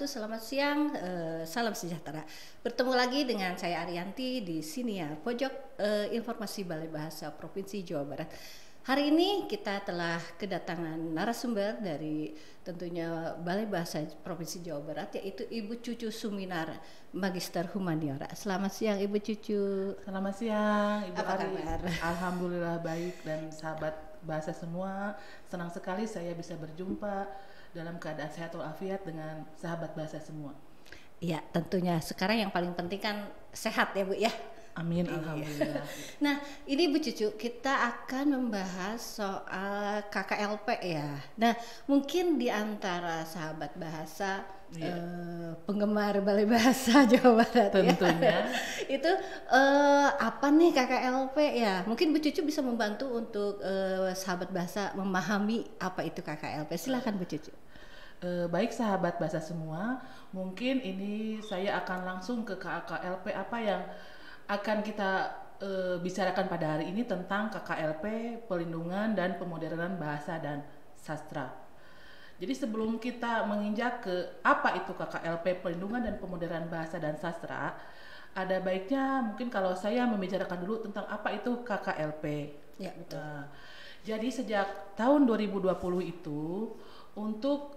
selamat siang, salam sejahtera. Bertemu lagi dengan saya Arianti di Siniar Pojok Informasi Balai Bahasa Provinsi Jawa Barat. Hari ini kita telah kedatangan narasumber dari tentunya Balai Bahasa Provinsi Jawa Barat, yaitu Ibu Cucu Suminar, Magister Humaniora. Selamat siang Ibu Cucu. Selamat siang Ibu Apa Ari. kabar? Alhamdulillah baik, dan sahabat bahasa semua, senang sekali saya bisa berjumpa dalam keadaan sehat walafiat dengan sahabat bahasa semua. Iya, tentunya sekarang yang paling penting kan sehat ya Bu ya. Amin, Iya. alhamdulillah. Nah, ini Bu Cucu, kita akan membahas soal KKLP ya. Nah, mungkin di antara sahabat bahasa, penggemar Balai Bahasa Jawa Barat Tentunya. ya, itu apa nih KKLP ya? Mungkin Bu Cucu bisa membantu untuk sahabat bahasa memahami apa itu KKLP. Silakan Bu Cucu. Baik sahabat bahasa semua, mungkin ini saya akan langsung ke KKLP. Apa yang akan kita bicarakan pada hari ini tentang KKLP, pelindungan dan pemodernan bahasa dan sastra. Jadi sebelum kita menginjak ke apa itu KKLP, pelindungan dan pemodernan bahasa dan sastra, ada baiknya mungkin kalau saya membicarakan dulu tentang apa itu KKLP. Ya, betul. Nah, jadi sejak tahun 2020 itu, untuk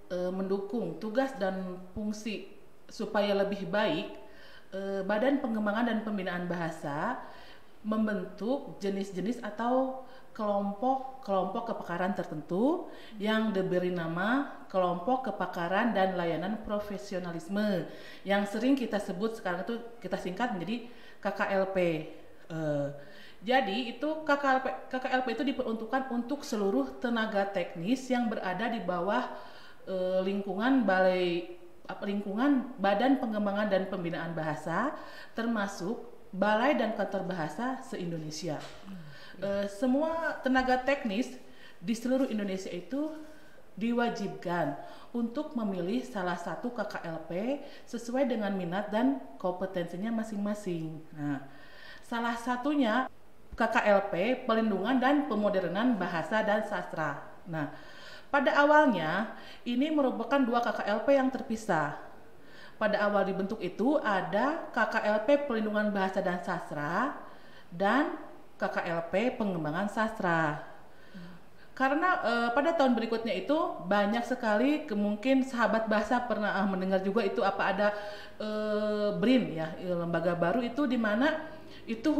mendukung tugas dan fungsi supaya lebih baik, Badan Pengembangan dan Pembinaan Bahasa membentuk jenis-jenis atau kelompok-kelompok kepakaran tertentu yang diberi nama kelompok kepakaran dan layanan profesionalisme, yang sering kita sebut sekarang itu kita singkat menjadi KKLP. Jadi itu KKLP itu diperuntukkan untuk seluruh tenaga teknis yang berada di bawah lingkungan Badan Pengembangan dan Pembinaan Bahasa, termasuk balai dan kantor bahasa se-Indonesia. Semua tenaga teknis di seluruh Indonesia itu diwajibkan untuk memilih salah satu KKLP sesuai dengan minat dan kompetensinya masing-masing. Nah, salah satunya KKLP, pelindungan dan pemodernan bahasa dan sastra. Nah, pada awalnya ini merupakan dua KKLP yang terpisah. Pada awal dibentuk itu ada KKLP Pelindungan Bahasa dan Sastra dan KKLP Pengembangan Sastra. Karena pada tahun berikutnya itu banyak sekali, mungkin sahabat bahasa pernah mendengar juga itu ada BRIN ya, lembaga baru itu, di mana itu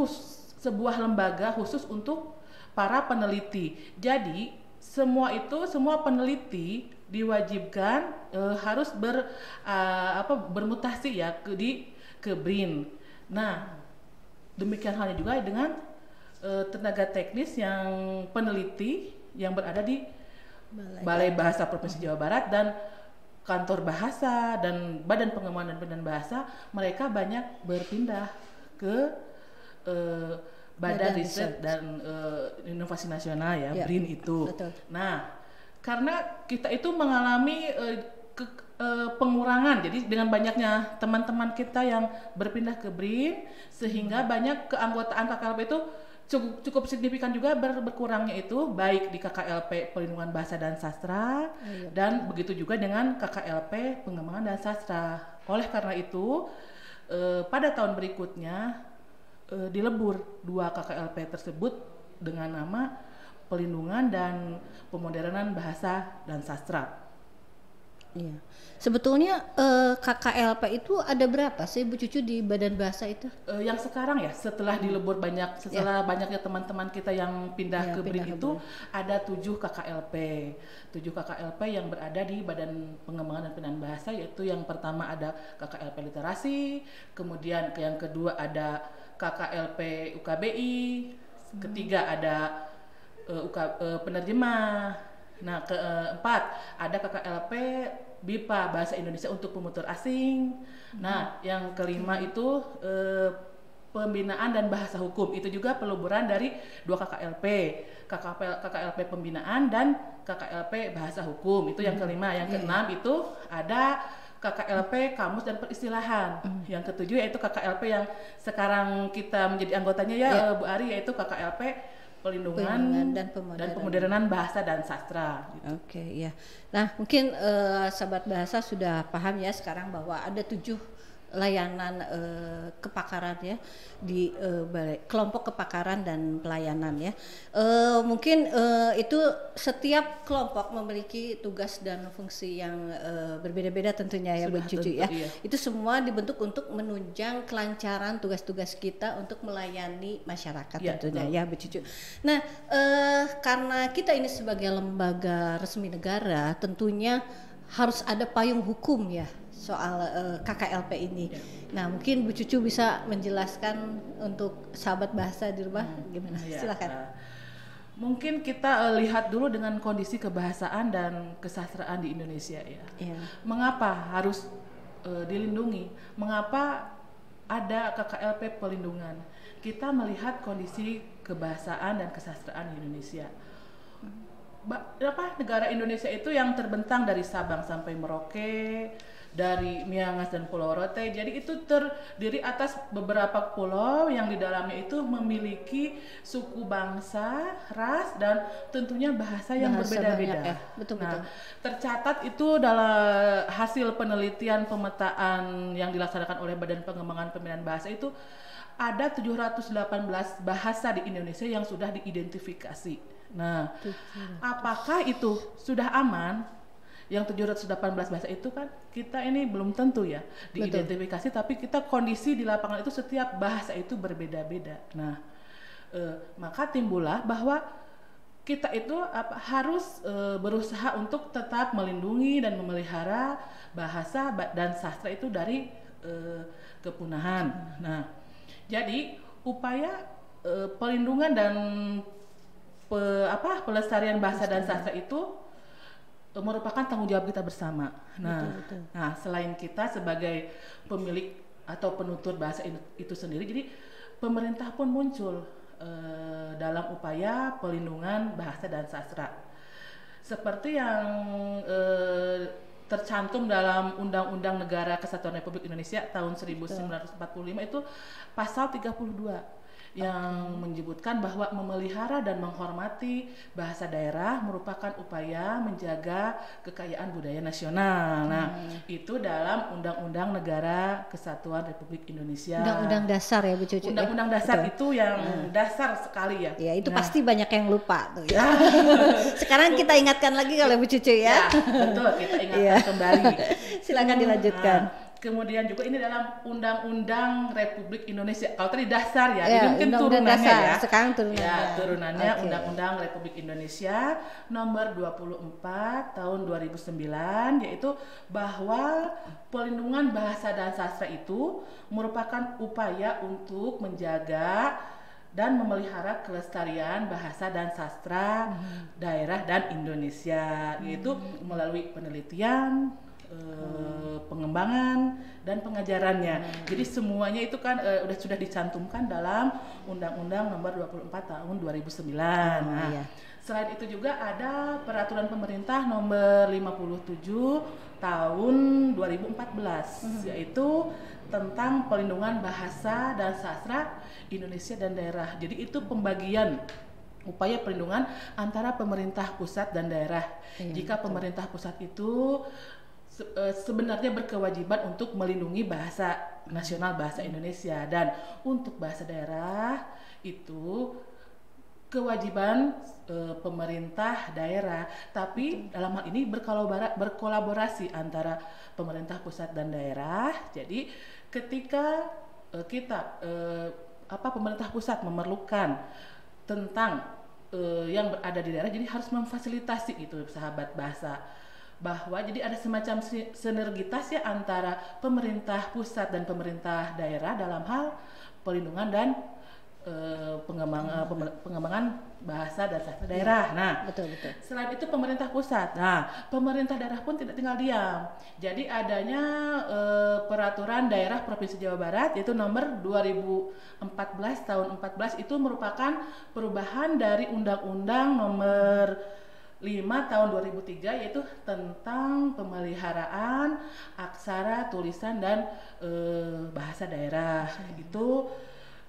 sebuah lembaga khusus untuk para peneliti. Jadi semua peneliti diwajibkan harus bermutasi ya ke BRIN. Nah, demikian halnya juga dengan tenaga teknis yang peneliti yang berada di Balai Bahasa Provinsi Jawa Barat dan kantor bahasa dan Badan Pengembangan dan Pembinaan Bahasa. Mereka banyak berpindah ke Badan Riset dan Inovasi Nasional ya, BRIN itu. Betul. Nah, karena kita itu mengalami pengurangan, jadi dengan banyaknya teman-teman kita yang berpindah ke BRIN, sehingga banyak keanggotaan KKLP itu cukup signifikan juga berkurangnya itu, baik di KKLP Pelindungan Bahasa dan Sastra, dan begitu juga dengan KKLP Pengembangan dan Sastra. Oleh karena itu, pada tahun berikutnya dilebur dua KKLP tersebut dengan nama Pelindungan dan Pemodernan Bahasa dan Sastra. Iya. Sebetulnya KKLP itu ada berapa sih Bu Cucu di Badan Bahasa itu? Yang sekarang ya, setelah dilebur setelah banyaknya teman-teman kita yang pindah ke BRIN itu, ada 7 KKLP. 7 KKLP yang berada di Badan Pengembangan dan Pembinaan Bahasa, yaitu yang pertama ada KKLP Literasi, kemudian yang kedua ada KKLP UKBI, ketiga ada penerjemah. Nah, keempat ada KKLP BIPA, Bahasa Indonesia untuk Penutur Asing. Nah, yang kelima itu Pembinaan dan Bahasa Hukum. Itu juga peluburan dari dua KKLP, KKLP Pembinaan dan KKLP Bahasa Hukum. Itu yang kelima. Yang keenam itu ada KKLP Kamus dan Peristilahan. Yang ketujuh yaitu KKLP yang sekarang kita menjadi anggotanya ya, Bu Ari, yaitu KKLP pelindungan dan dan pemodernan bahasa dan sastra. Gitu. Oke, ya. Nah, mungkin sahabat bahasa sudah paham ya sekarang bahwa ada 7 layanan kepakaran ya di kelompok kepakaran dan pelayanan ya. Mungkin itu setiap kelompok memiliki tugas dan fungsi yang berbeda-beda tentunya ya Bu Cucu ya. Iya. Itu semua dibentuk untuk menunjang kelancaran tugas-tugas kita untuk melayani masyarakat Ya, tentunya betul. ya Bu Cucu. Nah, karena kita ini sebagai lembaga resmi negara tentunya harus ada payung hukum ya soal KKLP ini. Ya. Nah, mungkin Bu Cucu bisa menjelaskan untuk sahabat bahasa di rumah gimana? Ya, Silakan. mungkin kita lihat dulu dengan kondisi kebahasaan dan kesastraan di Indonesia ya. Ya. Mengapa harus dilindungi? Mengapa ada KKLP pelindungan? Kita melihat kondisi kebahasaan dan kesastraan di Indonesia. Negara Indonesia itu yang terbentang dari Sabang sampai Merauke, dari Miangas dan Pulau Rote. Jadi itu terdiri atas beberapa pulau yang di dalamnya itu memiliki suku bangsa, ras, dan tentunya bahasa yang berbeda-beda. Betul-betul. Tercatat itu dalam hasil penelitian pemetaan yang dilaksanakan oleh Badan Pengembangan Pembinaan Bahasa itu ada 718 bahasa di Indonesia yang sudah diidentifikasi. Nah, apakah itu sudah aman? Yang 718 bahasa itu kan kita ini belum tentu ya diidentifikasi, tapi kita kondisi di lapangan itu setiap bahasa itu berbeda-beda. Nah, maka timbullah bahwa kita itu harus berusaha untuk tetap melindungi dan memelihara bahasa dan sastra itu dari kepunahan. Nah, jadi upaya pelindungan dan pelestarian bahasa dan sastra itu merupakan tanggung jawab kita bersama. Nah, betul. Nah, selain kita sebagai pemilik atau penutur bahasa itu sendiri, jadi pemerintah pun muncul dalam upaya pelindungan bahasa dan sastra. Seperti yang tercantum dalam Undang-Undang Negara Kesatuan Republik Indonesia tahun 1945 itu pasal 32 yang menyebutkan bahwa memelihara dan menghormati bahasa daerah merupakan upaya menjaga kekayaan budaya nasional. Nah, itu dalam Undang-Undang Negara Kesatuan Republik Indonesia. Undang-undang dasar ya Bu Cucu. Undang-undang dasar itu yang dasar sekali ya. Ya, itu pasti banyak yang lupa tuh ya. Sekarang kita ingatkan lagi kalau Bu Cucu ya. Betul, kita ingatkan kembali. Silakan dilanjutkan. Kemudian juga ini dalam Undang-Undang Republik Indonesia. Kalau tadi dasar ya, ya ini mungkin turunannya dasar, ya. Sekarang turunannya. Ya, turunannya Undang-Undang Republik Indonesia nomor 24 tahun 2009, yaitu bahwa pelindungan bahasa dan sastra itu merupakan upaya untuk menjaga dan memelihara kelestarian bahasa dan sastra daerah dan Indonesia, yaitu melalui penelitian, pengembangan dan pengajarannya. Jadi semuanya itu kan sudah dicantumkan dalam Undang-Undang Nomor 24 Tahun 2009. Nah, selain itu juga ada Peraturan Pemerintah Nomor 57 Tahun 2014, yaitu tentang pelindungan bahasa dan sastra Indonesia dan daerah. Jadi itu pembagian upaya perlindungan antara pemerintah pusat dan daerah. Jika pemerintah pusat itu sebenarnya berkewajiban untuk melindungi bahasa nasional, bahasa Indonesia, dan untuk bahasa daerah itu kewajiban pemerintah daerah, tapi dalam hal ini berkolaborasi antara pemerintah pusat dan daerah. Jadi ketika pemerintah pusat memerlukan tentang yang berada di daerah, jadi harus memfasilitasi itu sahabat bahasa, bahwa jadi ada semacam sinergitas ya antara pemerintah pusat dan pemerintah daerah dalam hal pelindungan dan pengembangan bahasa dan sastra daerah. Nah, betul. Selain itu pemerintah pusat, pemerintah daerah pun tidak tinggal diam. Jadi adanya peraturan daerah Provinsi Jawa Barat yaitu nomor 2014 tahun 14, itu merupakan perubahan dari Undang-Undang nomor 5 tahun 2003, yaitu tentang pemeliharaan aksara, tulisan, dan bahasa daerah. Itu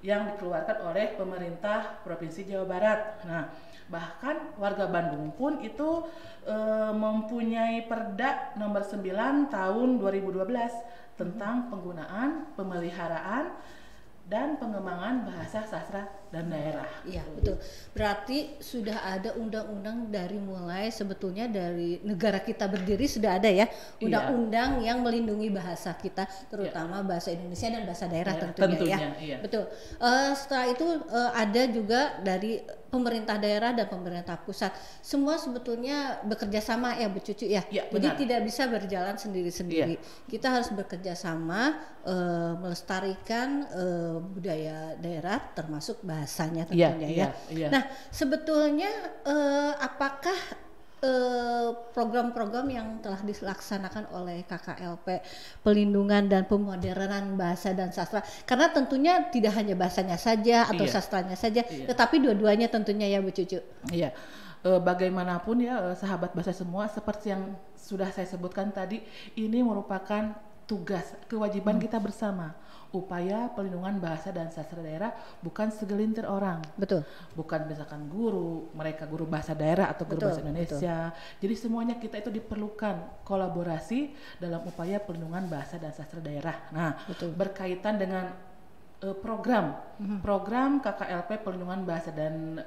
yang dikeluarkan oleh pemerintah Provinsi Jawa Barat. Nah, bahkan warga Bandung pun itu mempunyai Perda nomor 9 tahun 2012 tentang penggunaan, pemeliharaan dan pengembangan bahasa sastra dan daerah. Iya, betul. Berarti sudah ada undang-undang dari mulai sebetulnya dari negara kita berdiri sudah ada ya undang-undang yang melindungi bahasa kita, terutama bahasa Indonesia dan bahasa daerah tentunya ya. Iya. Betul. Setelah itu ada juga dari pemerintah daerah dan pemerintah pusat. Semua sebetulnya bekerja sama ya Bu Cucu ya. Ya, jadi benar. tidak bisa berjalan sendiri-sendiri. Kita harus bekerja sama melestarikan budaya daerah termasuk bahasanya tentunya ya. Nah, sebetulnya apakah program-program yang telah dilaksanakan oleh KKLP pelindungan dan pemodernan bahasa dan sastra, karena tentunya tidak hanya bahasanya saja atau sastranya saja, tetapi dua-duanya tentunya ya Bu Cucu. Iya. Bagaimanapun ya sahabat bahasa semua, seperti yang sudah saya sebutkan tadi, ini merupakan tugas, kewajiban kita bersama. Upaya pelindungan bahasa dan sastra daerah bukan segelintir orang. Betul. Bukan misalkan guru, mereka guru bahasa daerah atau guru bahasa Indonesia. Jadi semuanya kita itu diperlukan kolaborasi dalam upaya pelindungan bahasa dan sastra daerah. Nah, berkaitan dengan program KKLP pelindungan bahasa dan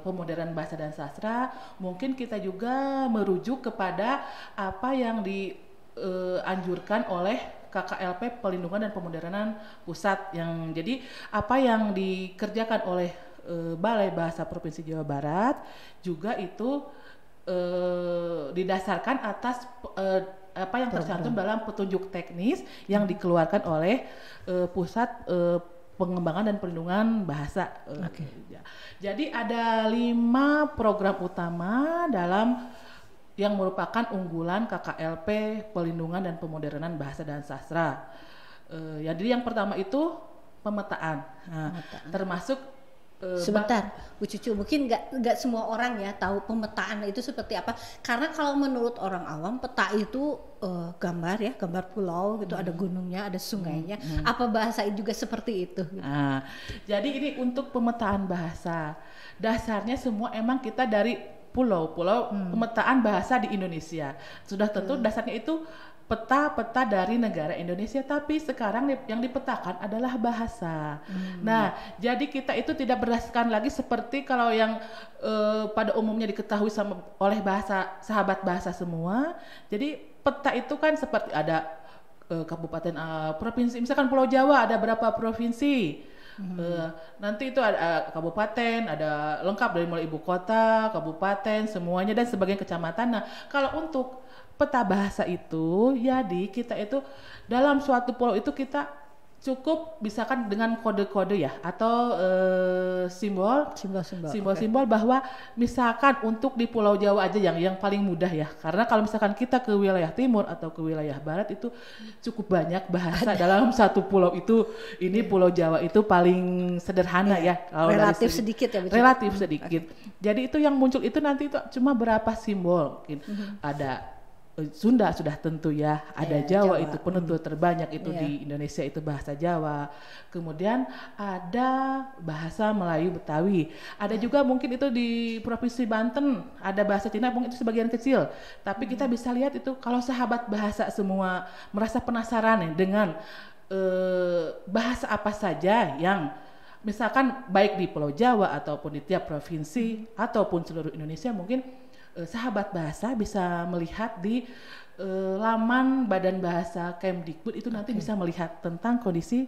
pemodernan bahasa dan sastra, mungkin kita juga merujuk kepada apa yang dianjurkan oleh KKLP pelindungan dan pemodernan pusat, yang jadi apa yang dikerjakan oleh Balai Bahasa Provinsi Jawa Barat juga itu didasarkan atas apa yang tercantum dalam petunjuk teknis yang dikeluarkan oleh pusat pengembangan dan perlindungan bahasa. Jadi ada 5 program utama dalam yang merupakan unggulan KKLP pelindungan dan pemodernan bahasa dan sastra. Jadi yang pertama itu pemetaan. Termasuk sebentar Bu Cucu, mungkin nggak semua orang ya tahu pemetaan itu seperti apa, karena kalau menurut orang awam peta itu gambar pulau gitu, ada gunungnya, ada sungainya. Apa bahasa juga seperti itu gitu? Jadi ini untuk pemetaan bahasa, dasarnya semua emang kita dari pulau-pulau pemetaan bahasa di Indonesia. Sudah tentu dasarnya itu peta-peta dari negara Indonesia, tapi sekarang yang dipetakan adalah bahasa. Nah, jadi kita itu tidak berdasarkan lagi seperti kalau yang pada umumnya diketahui oleh sahabat bahasa semua. Jadi peta itu kan seperti ada kabupaten, provinsi, misalkan Pulau Jawa ada berapa provinsi. Nanti itu ada kabupaten, ada lengkap dari mulai ibu kota, kabupaten, semuanya dan sebagian kecamatan. Nah, kalau untuk peta bahasa itu, jadi kita itu dalam suatu pulau itu kita cukup misalkan dengan kode-kode ya, atau simbol-simbol bahwa misalkan untuk di Pulau Jawa aja yang paling mudah ya, karena kalau misalkan kita ke wilayah timur atau ke wilayah barat itu cukup banyak bahasa dalam satu pulau itu. Ini Pulau Jawa itu paling sederhana ya, kalau relatif sedikit ya, relatif sedikit. Jadi itu yang muncul itu nanti itu cuma berapa simbol, mungkin ada Sunda sudah tentu ya, ada Jawa itu penutur terbanyak itu di Indonesia itu bahasa Jawa. Kemudian ada bahasa Melayu Betawi. Ada juga mungkin itu di Provinsi Banten ada bahasa Cina, mungkin itu sebagian kecil. Tapi kita bisa lihat itu kalau sahabat bahasa semua merasa penasaran ya dengan bahasa apa saja yang misalkan baik di Pulau Jawa ataupun di tiap provinsi ataupun seluruh Indonesia, mungkin sahabat bahasa bisa melihat di laman Badan Bahasa Kemdikbud itu nanti bisa melihat tentang kondisi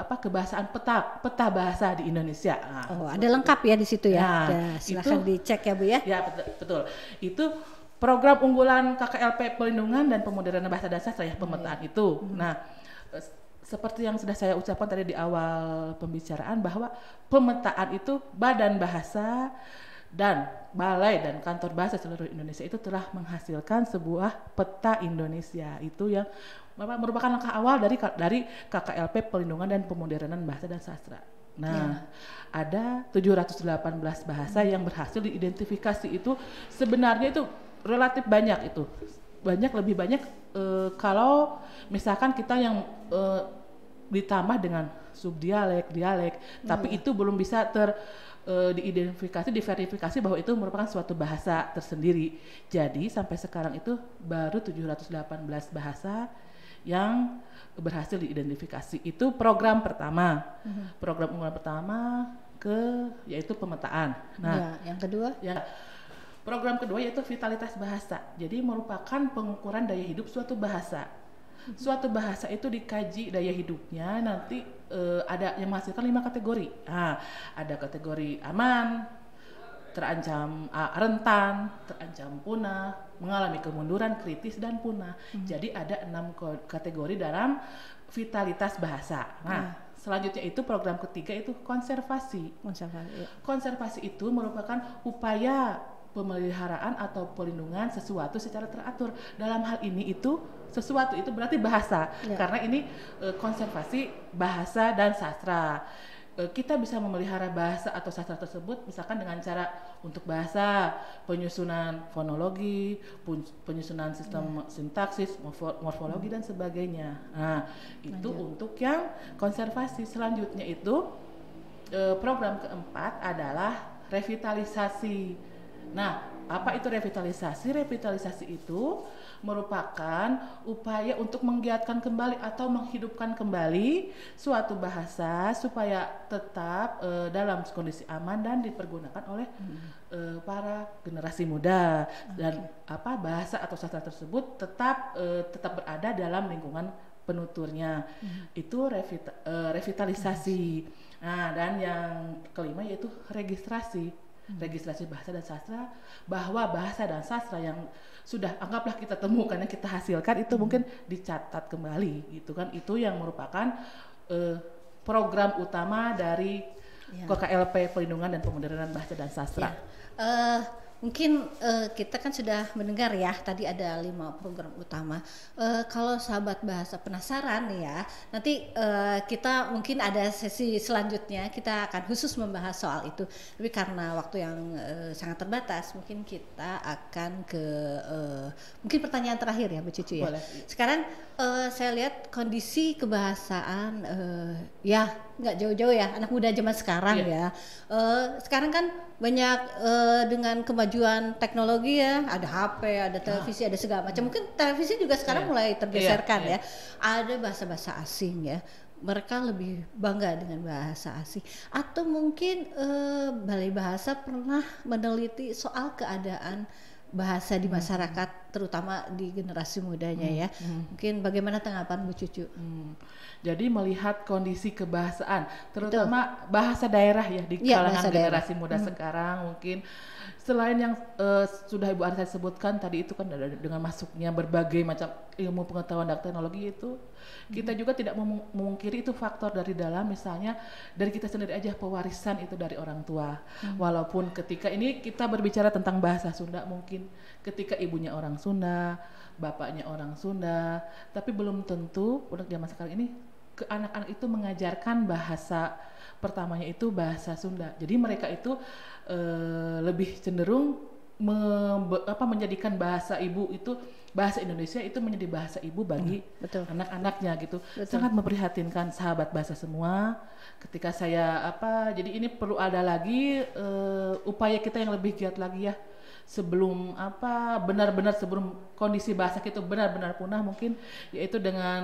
kebahasaan peta bahasa di Indonesia. Ada lengkap ya di situ ya. Silakan dicek ya Bu ya. Ya betul. Itu program unggulan KKLP pelindungan dan pemodernan bahasa dan sastra ya, pemetaan itu. Nah, seperti yang sudah saya ucapkan tadi di awal pembicaraan bahwa pemetaan itu Badan Bahasa dan Balai dan Kantor Bahasa seluruh Indonesia itu telah menghasilkan sebuah peta Indonesia itu yang merupakan langkah awal dari KKLP pelindungan dan pemodernan bahasa dan sastra. Nah, ada 718 bahasa yang berhasil diidentifikasi. Itu sebenarnya itu relatif banyak itu. Lebih banyak kalau misalkan kita yang ditambah dengan subdialek, dialek, tapi itu belum bisa diidentifikasi, diverifikasi bahwa itu merupakan suatu bahasa tersendiri. Jadi sampai sekarang itu baru 718 bahasa yang berhasil diidentifikasi. Itu program pertama. Program unggulan pertama yaitu pemetaan. Nah, yang kedua? Ya, program kedua yaitu vitalitas bahasa. Jadi merupakan pengukuran daya hidup suatu bahasa. Suatu bahasa itu dikaji daya hidupnya, nanti ada yang menghasilkan 5 kategori. Nah, ada kategori aman, terancam rentan, terancam punah, mengalami kemunduran, kritis, dan punah. Jadi ada 6 kategori dalam vitalitas bahasa. Nah, selanjutnya itu program ketiga itu konservasi. Konservasi itu merupakan upaya pemeliharaan atau pelindungan sesuatu secara teratur. Dalam hal ini itu sesuatu itu berarti bahasa, karena ini konservasi bahasa dan sastra. Kita bisa memelihara bahasa atau sastra tersebut misalkan dengan cara untuk bahasa, penyusunan fonologi, penyusunan sistem sintaksis, morfologi dan sebagainya. Nah, itu untuk yang konservasi. Selanjutnya itu program keempat adalah revitalisasi. Nah, apa itu revitalisasi? Revitalisasi itu merupakan upaya untuk menggiatkan kembali atau menghidupkan kembali suatu bahasa supaya tetap dalam kondisi aman dan dipergunakan oleh para generasi muda, dan bahasa atau sastra tersebut tetap berada dalam lingkungan penuturnya. Itu revitalisasi. Nah, dan yang kelima yaitu registrasi. Registrasi bahasa dan sastra, bahwa bahasa dan sastra yang sudah anggaplah kita temukan, yang kita hasilkan itu mungkin dicatat kembali gitu kan. Itu yang merupakan program utama dari KKLP Pelindungan dan Pemodernan Bahasa dan Sastra. Mungkin kita kan sudah mendengar ya, tadi ada 5 program utama. Kalau sahabat bahasa penasaran nih ya, nanti kita mungkin ada sesi selanjutnya, kita akan khusus membahas soal itu. Tapi karena waktu yang sangat terbatas, mungkin kita akan ke mungkin pertanyaan terakhir ya Bu Cucu ya. Boleh. Sekarang saya lihat kondisi kebahasaan ya nggak jauh-jauh ya, anak muda zaman sekarang ya. Sekarang kan banyak dengan kemajuan teknologi ya, ada HP, ada televisi, ada segala macam. Mungkin televisi juga sekarang mulai tergeserkan ya. Ada bahasa-bahasa asing ya. Mereka lebih bangga dengan bahasa asing. Atau mungkin Balai Bahasa pernah meneliti soal keadaan bahasa di masyarakat, terutama di generasi mudanya ya. Mungkin bagaimana tanggapan Bu Cucu? Jadi melihat kondisi kebahasaan, terutama bahasa daerah ya di kalangan generasi muda sekarang, mungkin selain yang sudah Ibu Arisa sebutkan tadi itu kan dengan masuknya berbagai macam ilmu pengetahuan dan teknologi itu, kita juga tidak memungkiri itu faktor dari dalam, misalnya dari kita sendiri aja, pewarisan itu dari orang tua. Walaupun ketika ini kita berbicara tentang bahasa Sunda, mungkin ketika ibunya orang Sunda, bapaknya orang Sunda, tapi belum tentu untuk zaman sekarang ini ke anak-anak itu mengajarkan bahasa pertamanya itu bahasa Sunda. Jadi mereka itu lebih cenderung menjadikan bahasa ibu itu, bahasa Indonesia itu menjadi bahasa ibu bagi anak-anaknya gitu. Sangat memprihatinkan sahabat bahasa semua. Ketika saya jadi ini perlu ada lagi upaya kita yang lebih giat lagi ya. Sebelum benar-benar sebelum kondisi bahasa kita benar-benar punah, mungkin yaitu dengan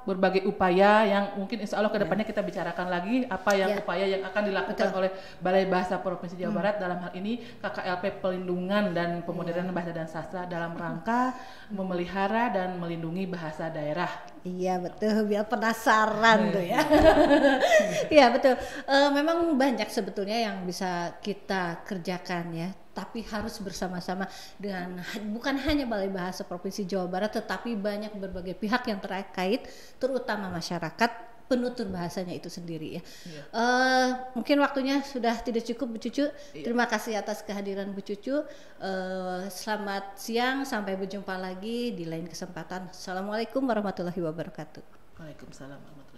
berbagai upaya yang mungkin insya Allah kedepannya kita bicarakan lagi upaya yang akan dilakukan oleh Balai Bahasa Provinsi Jawa Barat, dalam hal ini KKLP Pelindungan dan Pemodernan Bahasa dan Sastra, dalam rangka memelihara dan melindungi bahasa daerah. Iya betul, biar penasaran tuh ya. Iya betul. Memang banyak sebetulnya yang bisa kita kerjakan ya, tapi harus bersama-sama dengan bukan hanya Balai Bahasa Provinsi Jawa Barat, tetapi banyak berbagai pihak yang terkait, terutama masyarakat penutur bahasanya itu sendiri ya. Mungkin waktunya sudah tidak cukup Bu Cucu. Terima kasih atas kehadiran Bu Cucu. Selamat siang, sampai berjumpa lagi di lain kesempatan. Assalamualaikum warahmatullahi wabarakatuh. Waalaikumsalam warahmatullahi wabarakatuh.